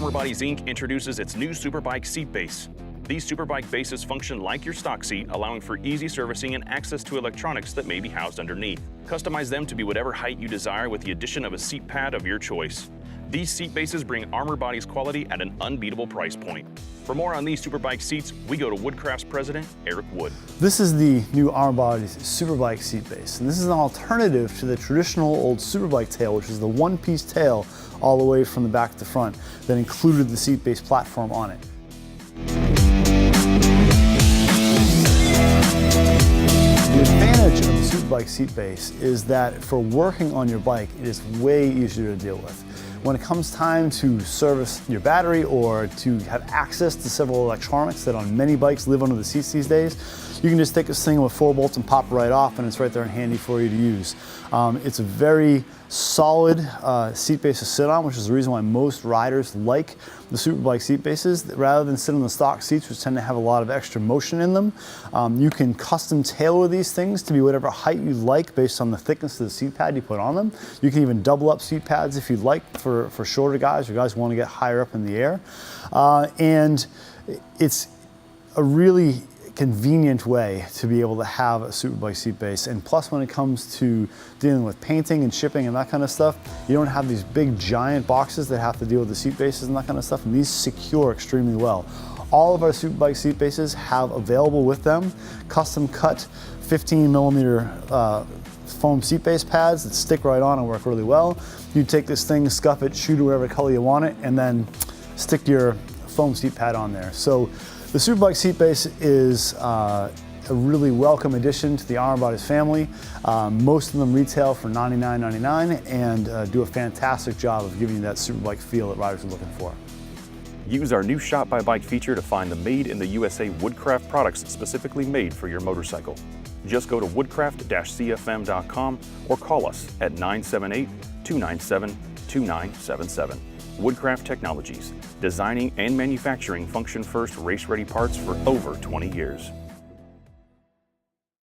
Armour Bodies Inc. introduces its new Superbike seat base. These Superbike bases function like your stock seat, allowing for easy servicing and access to electronics that may be housed underneath. Customize them to be whatever height you desire with the addition of a seat pad of your choice. These seat bases bring Armour Bodies quality at an unbeatable price point. For more on these Superbike seats, we go to Woodcraft's president, Eric Wood. This is the new Armour Bodies Superbike seat base, and this is an alternative to the traditional old Superbike tail, which is the one-piece tail all the way from the back to front that included the seat base platform on it. The advantage of the Superbike seat base is that for working on your bike, it is way easier to deal with. When it comes time to service your battery or to have access to several electronics that on many bikes live under the seats these days, you can just take this thing with 4 bolts and pop it right off, and it's right there and handy for you to use. It's a very solid seat base to sit on, which is the reason why most riders like the Superbike seat bases. Rather than sit on the stock seats, which tend to have a lot of extra motion in them, you can custom tailor these things to be whatever height you like based on the thickness of the seat pad you put on them. You can even double up seat pads if you'd like for shorter guys or guys who want to get higher up in the air. And it's a really convenient way to be able to have a Superbike seat base. And plus, when it comes to dealing with painting and shipping and that kind of stuff, you don't have these big giant boxes that have to deal with the seat bases and that kind of stuff, and these secure extremely well. All of our Superbike seat bases have available with them custom cut 15mm foam seat base pads that stick right on and work really well. You take this thing, scuff it, shoot it whatever color you want it, and then stick your foam seat pad on there. So the Superbike seat base is a really welcome addition to the Armour Bodies family. Most of them retail for $99.99 and do a fantastic job of giving you that Superbike feel that riders are looking for. Use our new Shop by Bike feature to find the Made in the USA Woodcraft products specifically made for your motorcycle. Just go to woodcraft-cfm.com or call us at 978-297-2977. Woodcraft Technologies, designing and manufacturing function-first race-ready parts for over 20 years.